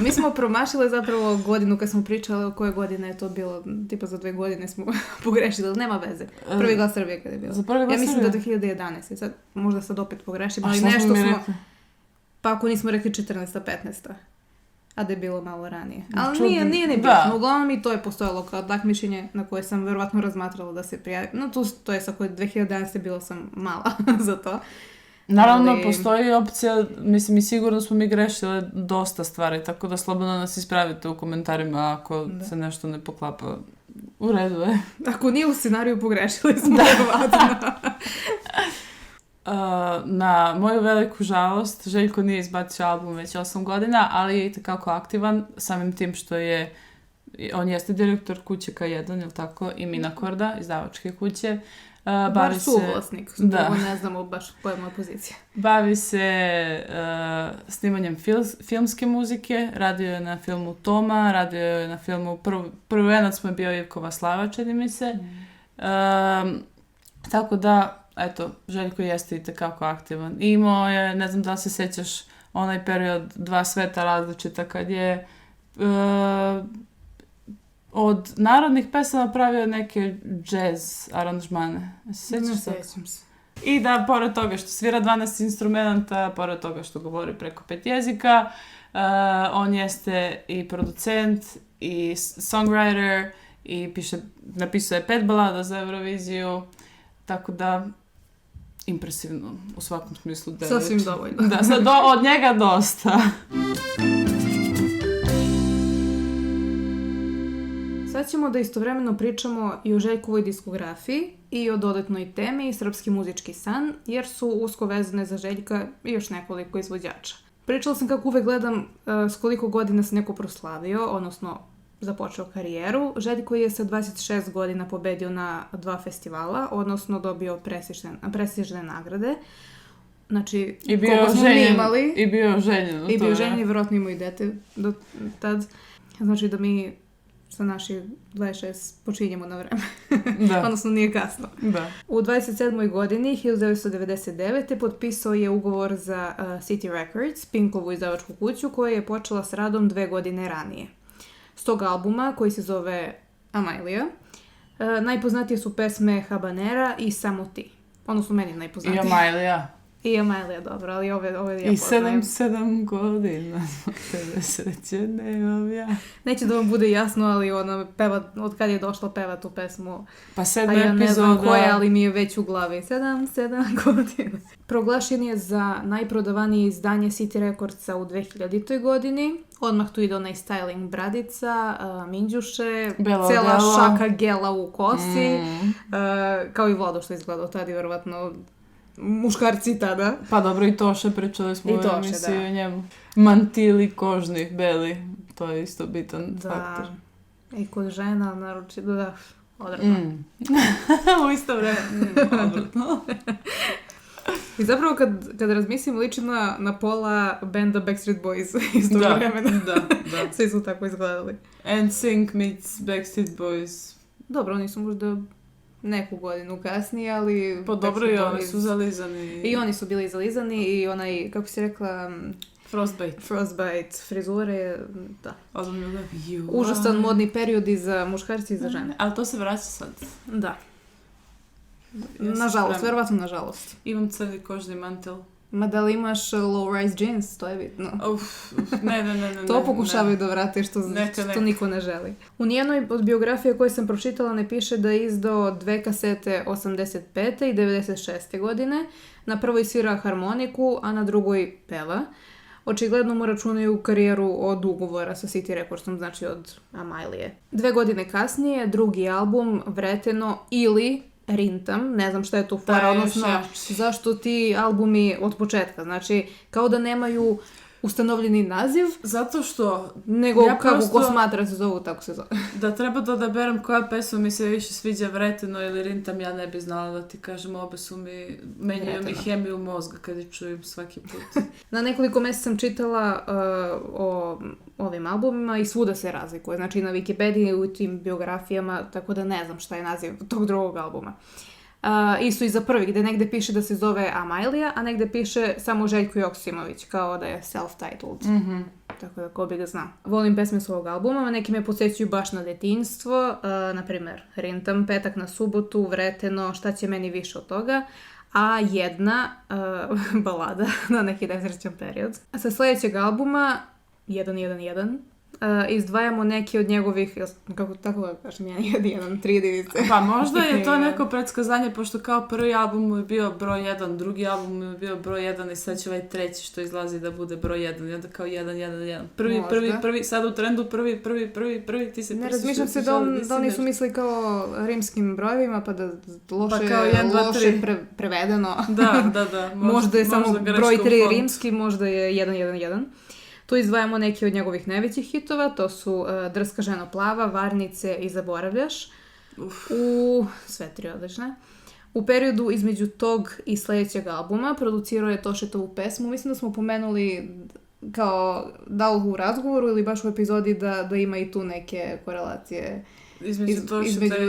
Mi smo promašile zapravo godinu kad smo pričali o koje godine je to bilo, tipa za 2 godine smo pogrešili, ali nema veze. Prvi glas Srbije kad je bilo. Ja mislim da 2011. Sad, možda sad opet pogrešim, ali nešto smo... Pa ako nismo rekli 14. 15. A da je bilo malo ranije. Ali nije ni bitno. Uglavnom i to je postojalo kao takmičenje na koje sam verovatno razmatrala da se prijavim. No to je sa koje 2011. bila sam mala za to. Naravno, postoji opcija, mislim i sigurno smo mi grešile dosta stvari, tako da slobodno nas ispravite u komentarima ako se nešto ne poklapa. U redu je. Ako nije u scenariju pogrešili smo verovatno. Na moju veliku žalost, Željko nije izbacio album već 8 godina, ali je itekako aktivan, samim tim što je, on jeste direktor kuće K1, je li tako, i Minakorda, izdavačke kuće. Baš suvlasnik, ne znamo baš koja je moja pozicija. Bavi se snimanjem filmske muzike, radio je na filmu Toma, radio je na filmu, prvenac mu je bio Ivkova Slava, čini mi se. Tako da, eto, Željko jeste itekako aktivan. I imao je, ne znam da li se sjećaš, onaj period 2 sveta različita kad je od narodnih pesama pravio neke jazz aranžmane. Ne sjećam se. I da, pored toga što svira 12 instrumenta, pored toga što govori preko 5 jezika, on jeste i producent, i songwriter, i napisao je 5 balada za Euroviziju, tako da impresivno u svakom smislu. Sasvim dovoljno. Da, od njega dosta. Sad ćemo da istovremeno pričamo i o Željkovoj diskografiji i o dodatnoj temi Srpski muzički san, jer su usko vezane za Željka i još nekoliko izvođača. Pričala sam kako uvek gledam s koliko godina se neko proslavio, odnosno započeo karijeru. Željko je sa 26 godina pobedio na 2 festivala, odnosno dobio prestižne nagrade. Znači, koliko smo mi imali. I bio ženjen. I bio ženjen i vjerojatno imao i dete do tad. Znači da mi sa naših 26 počinjemo na vreme. Da. Odnosno nije kasno. Da. U 27. godini, 1999. potpisao je ugovor za City Records, Pinkovu izdavačku kuću, koja je počela s radom 2 godine ranije. S tog albuma, koji se zove Amailija, najpoznatije su pesme Habanera i Samo ti. Odnosno meni najpoznatije. I Amailija. I Amailija, dobro, ali ove ja I poznajem. 7 godina tebe sreće nemam ja. Neće da vam bude jasno, ali ona peva, od kad je došla peva tu pesmu. Pa 7 epizoda. Ja ne znam epizoda. koja, ali mi je već u glavi. 7 godina. Proglašen je za najprodavanije izdanje City Recordsa u 2000. godini. Odmah tu ide onaj styling bradica, minđuše, Belo cela delo. šaka gela u kosi, kao i Vlado što je izgledao tada i verovatno muškarci tada. Pa dobro, i Toše, pričali smo I u Toše, emisiji da. o njemu. Mantili kožni, beli, to je isto bitan faktor. I kod žena, naročito, da, odvratno. U isto vreme. Odvratno. I zapravo kad razmislim, liči na pola benda Backstreet Boys iz tog vremena. Da. Svi su tako izgledali. NSYNC meets Backstreet Boys. Dobro, oni su možda neku godinu kasnije, ali... Pa dobro, i oni su zalizani. I oni su bili zalizani i onaj, kako si rekla... Frostbite frizure, da. Užasan modni period i za muškarci i za žene. Ali to se vraća sad. Da. Nažalost, verovatno nažalost. Imam crni kožni mantel. Ma da li imaš low-rise jeans, to je bitno. Ne. To pokušavaju da vrate što niko ne želi. U nijednoj od biografije koje sam pročitala ne piše da je izdao 2 kasete 85. i 96. godine. Na prvoj svira harmoniku, a na drugoj peva. Očigledno mu računaju karijeru od ugovora sa City Recordsom, znači od Amailije. 2 godine kasnije, drugi album, Vreteno ili Rintam, ne znam šta je tu fora, odnosno zašto ti albumi od početka, znači kao da nemaju ustanovljeni naziv. Zato što... Nego kako ko smatra se zovu, tako se zove. Da treba da odaberem koja pesma mi se više sviđa, Vreteno ili Rintam, ja ne bi znala da ti kažem, obe su mi, menjaju mi hemiju mozga kad ih čujem svaki put. Na nekoliko mjesta sam čitala o ovim albumima i svuda se razlikuje, znači na Wikipediji i u tim biografijama, tako da ne znam šta je naziv tog drugog albuma. Isto i za prvi, gde negde piše da se zove Amailija, a negde piše samo Željko Joksimović, kao da je self-titled. Tako da ko bi ga zna. Volim pesme s ovog albuma, neki me podsjećaju baš na detinjstvo, na primjer Rintam, Petak na subotu, Vreteno, Šta će meni više od toga, a jedna balada na neki nesrećan period. Sa sljedećeg albuma 111 izdvajamo neki od njegovih, kako tako da kažem, 1, 3 divice. Pa možda je to neko predskazanje, pošto kao prvi album mu je bio broj 1, drugi album mu je bio broj 1 i sad će ovaj treći što izlazi da bude broj 1. I onda kao 1. Prvi, sad u trendu prvi, ti se... Ne razmišljam se da oni su misli kao rimskim brojevima, pa da loše prevedeno. Da. Možda je samo broj 3 rimski, možda je 111. Tu izdvajamo neki od njegovih najvećih hitova, to su Drska ženo plava, Varnice i Zaboravljaš. Sve 3 odlične. U periodu između tog i sljedećeg albuma producirao je Tošetovu pesmu. Mislim da smo pomenuli kao da li u razgovoru ili baš u epizodi da ima i tu neke korelacije između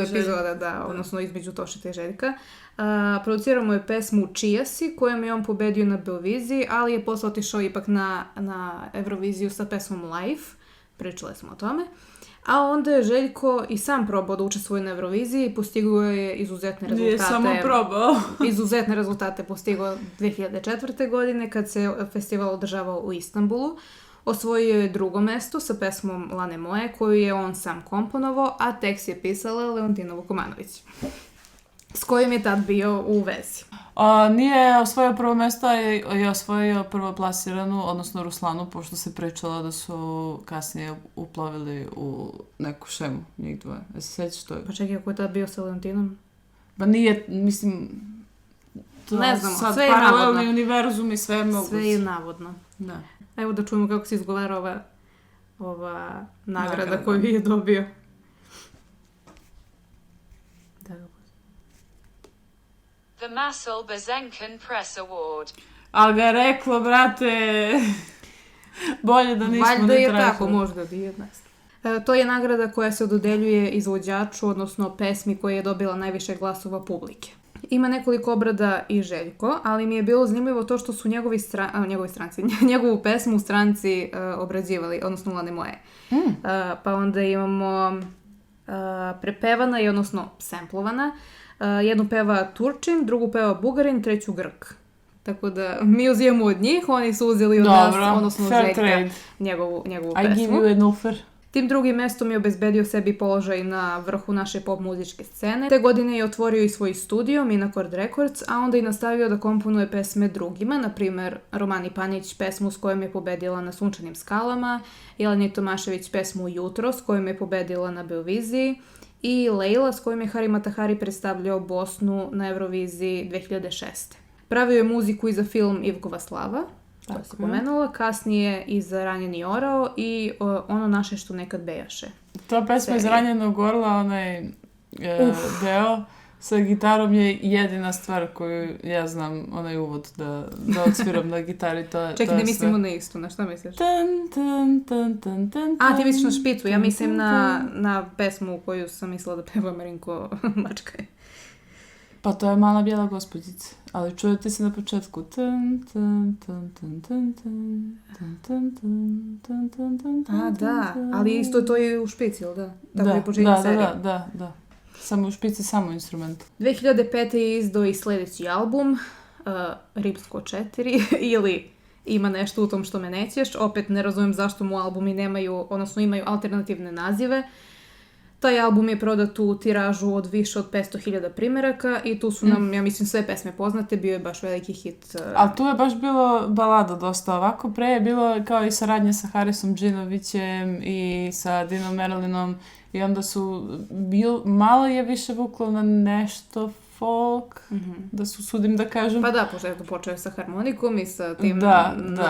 epizoda, da, odnosno između Tošeta i Željka. Producirao mu je pesmu Čija si, kojom je on pobedio na Beoviziji, ali je posle otišao ipak na Euroviziju sa pesmom Life. Pričale smo o tome. A onda je Željko i sam probao da učestvuje na Euroviziji i postigao je izuzetne rezultate. Nije samo probao. Izuzetne rezultate postigao 2004. godine kad se festival održavao u Istanbulu. Osvojio je drugo mesto sa pesmom Lane moje, koju je on sam komponovao, a tekst je pisala Leontina Vukomanović, s kojim je tad bio u vezi. Nije osvojio prvo mesto, je osvojio prvoplasiranu, odnosno Ruslanu, pošto se pričalo da su kasnije uplovili u neku šemu, njih dvoje. Se sjećaš što je? Pa čekaj, ako je tad bio sa Leontinom? Pa nije, mislim... Ne znamo, sad sve je navodno. paralelni univerzum i sve moguće. Sve je navodno. Da. Evo da čujemo kako se izgovara ova nagrada koju je dobio. The Masel Bezenken Press Award. Ali ga je reklo, brate, bolje da nismo Valjda ne je tražili. tako, možda bi jedna. To je nagrada koja se dodeljuje izvođaču, odnosno pesmi koja je dobila najviše glasova publike. Ima nekoliko obrada i Željko, ali mi je bilo zanimljivo to što su njegovu pesmu u stranci obrađivali, odnosno Lane moje. Pa onda imamo prepevana i odnosno semplovana. Jednu peva Turčin, drugu peva Bugarin, treću Grk. Tako da mi uzimamo od njih, oni su uzeli od nas, odnosno od Željka, njegovu pesmu. I give you an offer. Tim drugim mestom je obezbedio sebi položaj na vrhu naše pop muzičke scene. Te godine je otvorio i svoj studio, Minacord Records, a onda i nastavio da komponuje pesme drugima, na primjer Romani Panić pesmu s kojom je pobedila na Sunčanim skalama, Jeleni Tomašević pesmu Jutro s kojom je pobedila na Beoviziji i Leila s kojom je Hari Matahari predstavljao Bosnu na Euroviziji 2006. Pravio je muziku i za film Ivkova slava, to se pomenula, kasnije i za Ranjeni orao i ono naše što nekad bejaše. Ta pesma iz Ranjenog orla, onaj deo sa gitarom je jedina stvar koju ja znam, onaj uvod da odsviram na gitari. Čekaj, ne mislimo na istu, na šta misliš? Ti misliš na špicu, ja mislim na pesmu koju sam mislila da peva Marinko Mačkaj. Pa to je Mala bijela gospođica, ali čujete se na početku. Da, ali isto to je u špici, ili da? Tako je počinje serija. Da. Samo u špici, samo instrument. 2005. je izdao i sljedeći album, Rimsko 4, ili Ima nešto u tom što me nećeš. Opet ne razumijem zašto mu albumi nemaju, odnosno imaju alternativne nazive. Taj album je prodat u tiražu od više od 500.000 primjeraka i tu su nam, ja mislim, sve pesme poznate, bio je baš veliki hit. Ali tu je baš bilo balada dosta ovako, pre je bilo kao i saradnje sa Harisom Džinovićem i sa Dinom Merlinom i onda su, malo je više vuklo na nešto folk, da se usudim da kažem. Pa da, pošto je to počeo sa harmonikom i sa tim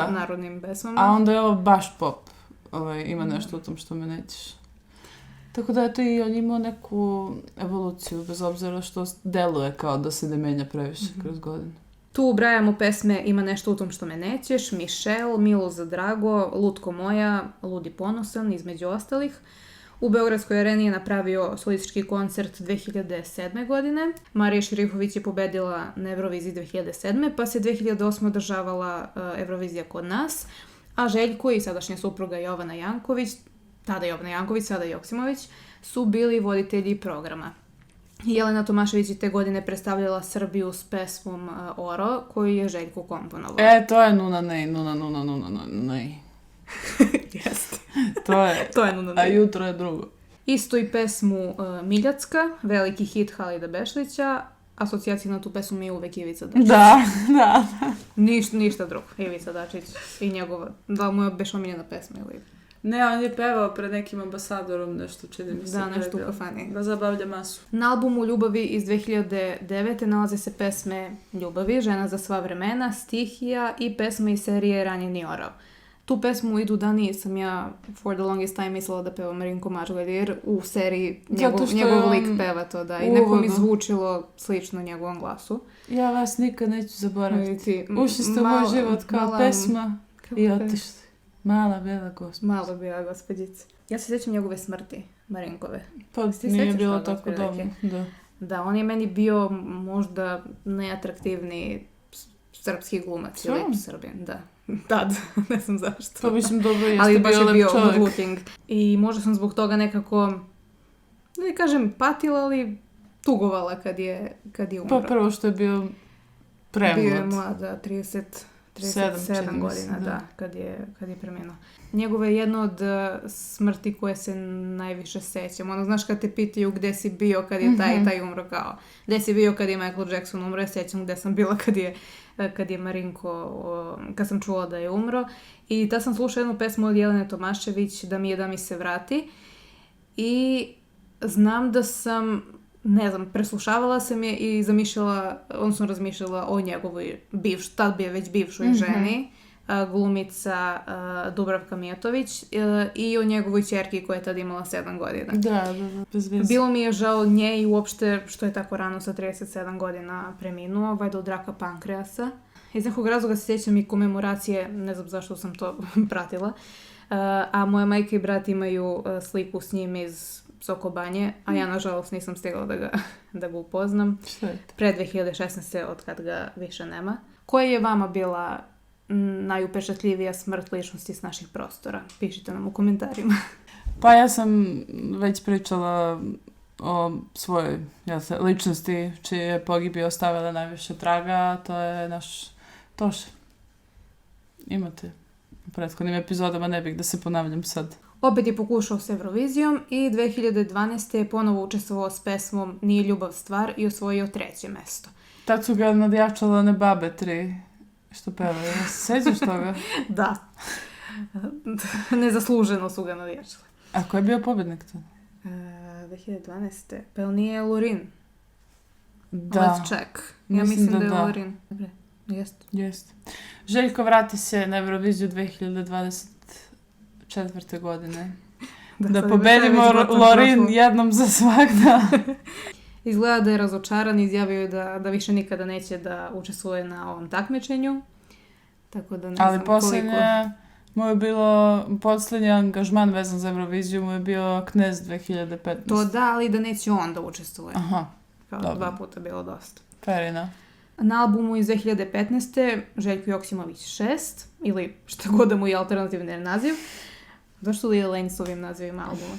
narodnim pesmama. A onda je ovo baš pop, ima nešto u tom što me nećeš. Tako da eto i on imao neku evoluciju, bez obzira što deluje kao da se ne menja previše kroz godine. Tu ubrajamo pesme Ima nešto u tom što me nećeš, Michelle, Milo za drago, Lutko moja, Ludi ponosan, između ostalih. U Beogradskoj areni je napravio solistički koncert 2007. godine. Marija Šerifović je pobedila na Euroviziji 2007. pa se 2008. održavala Eurovizija kod nas, a Željko i sadašnja supruga Jovana Janković, tada Jovana Janković, sada Joksimović, su bili voditelji programa. Jelena Tomašević je te godine predstavljala Srbiju s pesmom Oro, koju je Željko komponovao. To je Nuna nej. Jeste. To je Nuna nej. A jutro je drugo. Isto i pesmu Miljacka, veliki hit Halida Bešlića. Asocijacija na tu pesmu mi je uvek Ivica Dačić. Da. Ništa drugo. Ivica Dačić i njegova, da mu je beš omiljena pesma ili... Ne, on je pevao pred nekim ambasadorom nešto, čini mi se. Da, nešto u kafani. Da zabavlja masu. Na albumu Ljubavi iz 2009. nalaze se pesme Ljubavi, Žena za sva vremena, Stihija i pesma iz serije Ranjeni orao. Tu pesmu Idu dani sam ja for the longest time mislila da peva Marinko Mačgalj, jer u seriji njegov lik peva to, da. I neko mi zvučilo slično njegovom glasu. Ja vas nikad neću zaboraviti. Ušli ste u moj život kao pesma i otišli. Mala bijela gospođica. Ja se sjećam njegove smrti, Marinkove. Pa nije bilo tako dobro. Da, on je meni bio možda najatraktivniji srpski glumac ili Srbin, da. Tad, ne znam zašto. To mislim dobro jeste ali baš je bio čovjek. good looking. I možda sam zbog toga nekako, ne kažem patila, ali tugovala kad je umro. Pa prvo što je bio premlad. Bio je mlada, 37 godina, da, kad je preminuo. Njegova je jedna od smrti koje se najviše sećam. Ono, znaš kad te pitaju gde si bio kad je taj umro, kao gde si bio kad je Michael Jackson umro, ja sećam gde sam bila kad je Marinko, kad sam čula da je umro. I tad sam slušala jednu pesmu od Jelene Tomašević, Da mi se vrati. I znam da sam, ne znam, preslušavala sam je i razmišljala o njegovoj tad bi je već bivšoj ženi, glumica Dubravka Mijatović, i o njegovoj ćerki koja je tad imala 7 godina. Da. Bilo mi je žao nje i uopšte što je tako rano sa 37 godina preminuo, valjda od raka pankreasa. Iz nekog razloga se sjećam i komemoracije, ne znam zašto sam to pratila, a moja majka i brat imaju sliku s njim iz Sokobanje, a ja nažalost nisam stigla da ga upoznam. Pre 2016. od kad ga više nema. Koja je vama bila najupečatljivija smrt ličnosti s naših prostora? Pišite nam u komentarima. Pa ja sam već pričala o svojoj ličnosti čije je pogibija ostavila najviše traga, to je naš Toša. Imate u prethodnim epizodama, ne bih da se ponavljam sad. Opet je pokušao s Eurovizijom i 2012. je ponovo učestvovao s pesmom Nije ljubav stvar i osvojio 3. mesto. Tad su ga nadjačale one babe 3 što pevaju. Sećaš toga? Da. Nezasluženo su ga nadjačale. A ko je bio pobjednik to? 2012. Pa ili nije Lorin? Da. Let's check. Ja mislim da je Lorin. Dobre, Jeste. Željko vrati se na Euroviziju 2024. godine. Da pobedimo Lorin jednom za svagda. Izgleda da je razočaran, izjavio je da više nikada neće da učestvuje na ovom takmičenju. Tako da ne znam koliko. Mu je bilo, posljednji angažman vezan za Euroviziju mu je bio Knez 2015. To da, ali da neće on da učestvuje. Aha, kao dobro. 2 puta bilo dosta. Fair enough. Na albumu iz 2015. Željko Joksimović 6, ili šta god da mu je alternativni naziv. Zašto li je Lane s ovim nazivima albuma?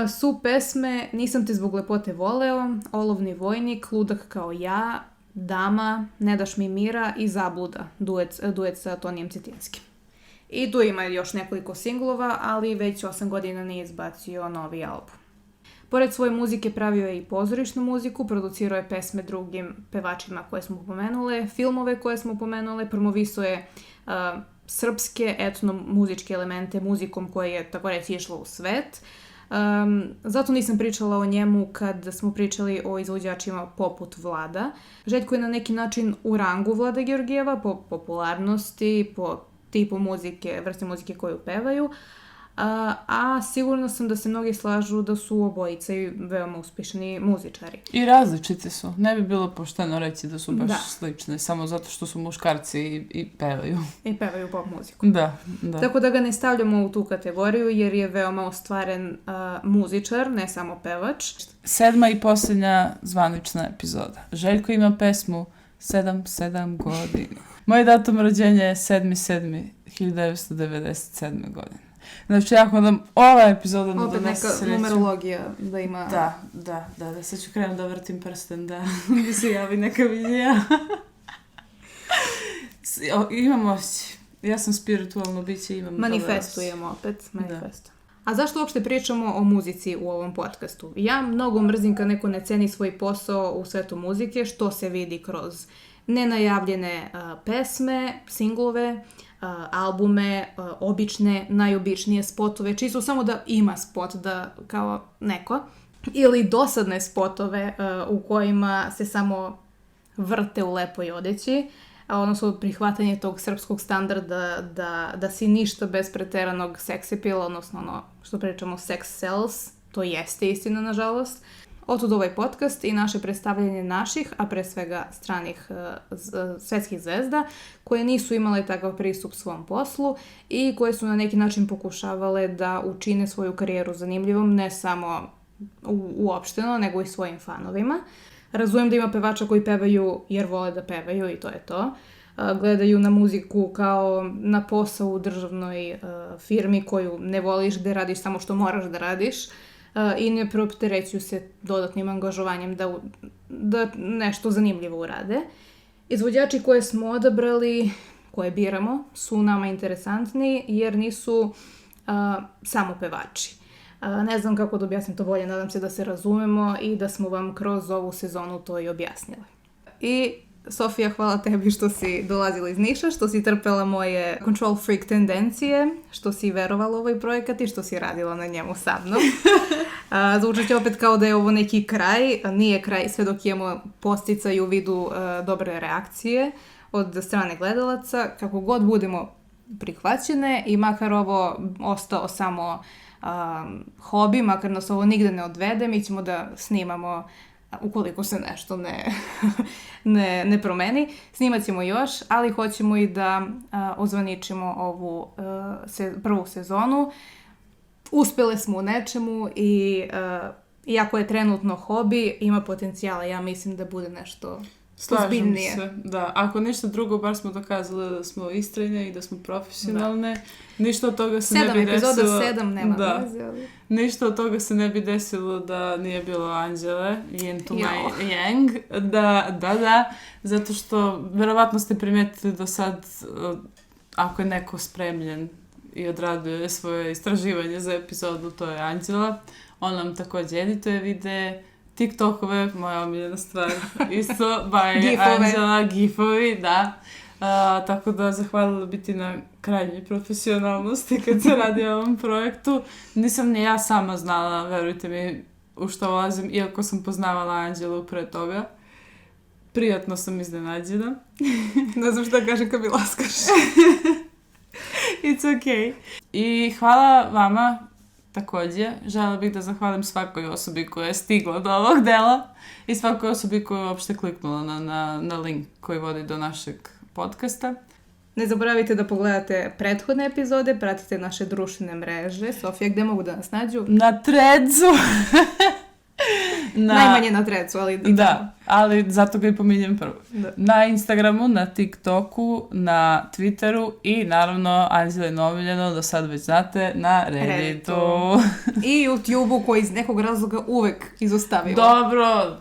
Su pesme Nisam te zbog lepote voleo, Olovni vojnik, Ludak kao ja, Dama, Ne daš mi mira i Zabluda, duet sa Tonijem Cetinskim. I tu ima još nekoliko singlova, ali već 8 godina nije izbacio novi album. Pored svoje muzike pravio je i pozorišnu muziku, producirao je pesme drugim pevačima koje smo pomenule, filmove koje smo pomenule, promovisao je srpske etno-muzičke elemente muzikom koje je, tako reći, išlo u svet. Zato nisam pričala o njemu kad smo pričali o izvođačima poput Vlada. Željko je na neki način u rangu Vlada Georgijeva po popularnosti, po tipu muzike, vrste muzike koju pevaju, a sigurno sam da se mnogi slažu da su obojica i veoma uspješni muzičari. I različiti su. Ne bi bilo pošteno reći da su baš slični, samo zato što su muškarci i pevaju. I pevaju pop muziku. Da. Tako da ga ne stavljamo u tu kategoriju jer je veoma ostvaren muzičar, ne samo pevač. 7. i posljednja zvanična epizoda. Željko ima pesmu 7 godina. Moj datum rođenja je 7.7.1997. godine. Znači, ako nam ova epizoda ne donese sreću... Opet neka numerologija da ima... Da. Sad ću krenuti da vrtim prsten, da mi se javi neka vizija. Imam osjećaj. Ja sam spiritualno biće, imam... Manifestujemo opet, manifestu. A zašto uopšte pričamo o muzici u ovom podcastu? Ja mnogo mrzim kad neko ne ceni svoj posao u svetu muzike, što se vidi kroz nenajavljene pesme, singlove, albume, najobičnije spotove, čisto samo da ima spot, da kao neko, ili dosadne spotove u kojima se samo vrte u lepoj odeći, odnosno prihvatanje tog srpskog standarda da si ništa bez preteranog sex appeala, odnosno ono što pričamo sex sells, to jeste istina nažalost. Otud ovaj podcast i naše predstavljanje naših, a pre svega stranih svetskih zvezda, koje nisu imale takav pristup svom poslu i koje su na neki način pokušavale da učine svoju karijeru zanimljivom, ne samo uopšteno, nego i svojim fanovima. Razumijem da ima pevača koji pevaju jer vole da pevaju i to je to. gledaju na muziku kao na posao u državnoj firmi koju ne voliš, gde radiš samo što moraš da radiš i ne preopterećuju se dodatnim angažovanjem da nešto zanimljivo urade. Izvođači koje smo odabrali, koje biramo, su nama interesantni jer nisu samo pevači. Ne znam kako da objasnim to bolje, nadam se da se razumemo i da smo vam kroz ovu sezonu to i objasnili. I Sofija, hvala tebi što si dolazila iz Niša, što si trpela moje control freak tendencije, što si verovala u ovaj projekat i što si radila na njemu sa mnom. Zvučat će opet kao da je ovo neki kraj, nije kraj sve dok imamo podsticaj u vidu dobre reakcije od strane gledalaca, kako god budemo prihvaćene i makar ovo ostao samo hobi, makar nas ovo nigde ne odvede, mi ćemo da snimamo ukoliko se nešto ne promeni. Snimat ćemo još, ali hoćemo i da ozvaničimo ovu prvu sezonu. Uspjele smo u nečemu i iako je trenutno hobi, ima potencijala. Ja mislim da bude nešto ozbiljnije. Slažem se, da. Ako ništa drugo, bar smo dokazali da smo istrajne i da smo profesionalne. Da. Ništa od toga se ne bi desilo... 7 epizoda, 7 nema veze, ali... Ništa od toga se ne bi desilo da nije bilo Anđele, yin to my yang. Da. Zato što, verovatno ste primetili do sad, ako je neko spremljen i odradio svoje istraživanje za epizodu, to je Anđela. On nam također edituje videe, TikTokove, moja omiljena stvar, isto, by Anđela, gifovi, da. Tako da zahvalila biti na krajnjoj profesionalnosti kad se radi o ovom projektu. Nisam ni ja sama znala, verujte mi, u što ulazim, iako sam poznavala Anđelu pre toga. Prijatno sam iznenađena. Ne znam šta kažem kad mi laskaš. It's okay. I hvala vama. Također, želela bih da zahvalim svakoj osobi koja je stigla do ovog dela i svakoj osobi koja je uopšte kliknula na link koji vodi do našeg podcasta. Ne zaboravite da pogledate prethodne epizode, pratite naše društvene mreže. Sofija, gde mogu da nas nađu? Na Threadsu! Najmanje na Threadsu, ali... Da, ali zato ga i pominjem prvo. Da. Na Instagramu, na TikToku, na Twitteru i naravno Anđelino omiljeno, do sad već znate, na Redditu. I YouTubeu koji iz nekog razloga uvek izostavio. Dobro,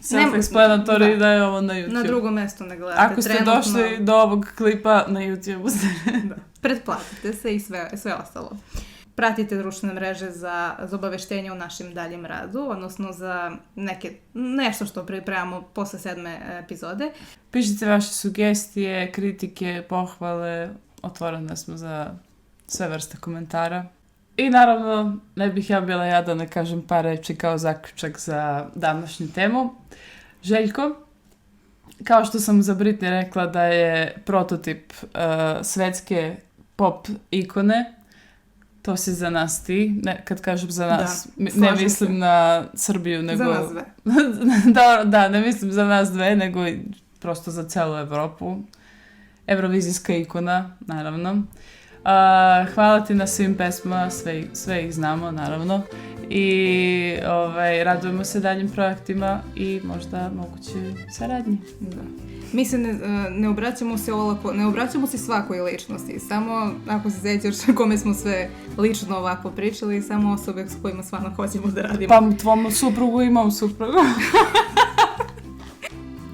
self-explanatory da je ovo na YouTube. Na drugo mesto ne gledate. Ako ste došli do ovog klipa na YouTube-u ste. Da. Pretplatite se i sve ostalo. Pratite društvene mreže za obaveštenje o našem daljem radu, odnosno za nešto što pripremamo posle 7. epizode. Pišite vaše sugestije, kritike, pohvale, otvorene smo za sve vrste komentara. I naravno, ne bih ja bila ja da ne kažem par reči kao zaključak za današnju temu. Željko, kao što sam za Britney rekla da je prototip svetske pop ikone, to si za nas ti. Ne, kad kažem za nas, ne mislim na Srbiju, nego... Za nas dve. Da, ne mislim za nas dve, nego prosto za celu Evropu. Evrovizijska ikona, naravno. Hvala ti na svim pesmama, sve ih znamo, naravno. I radujemo se daljim projektima i možda moguće saradnje. Da. Mi se ne obraćamo se olako, ne obraćamo se svakoj ličnosti, samo ako se sjećaš kome smo sve lično ovako pričali, samo osobe s kojima stvarno hoćemo da radimo. Pa tvom suprugu imam suprugu.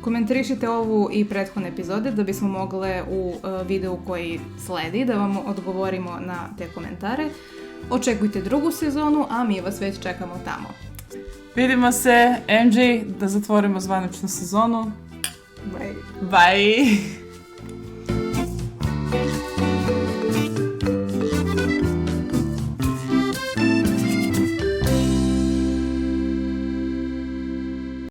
Komentarišite ovu i prethodne epizode da bismo mogle u videu koji sledi da vam odgovorimo na te komentare. Očekujte drugu sezonu, a mi vas već čekamo tamo. Vidimo se, MJ, da zatvorimo zvaničnu sezonu. Bye. Bye.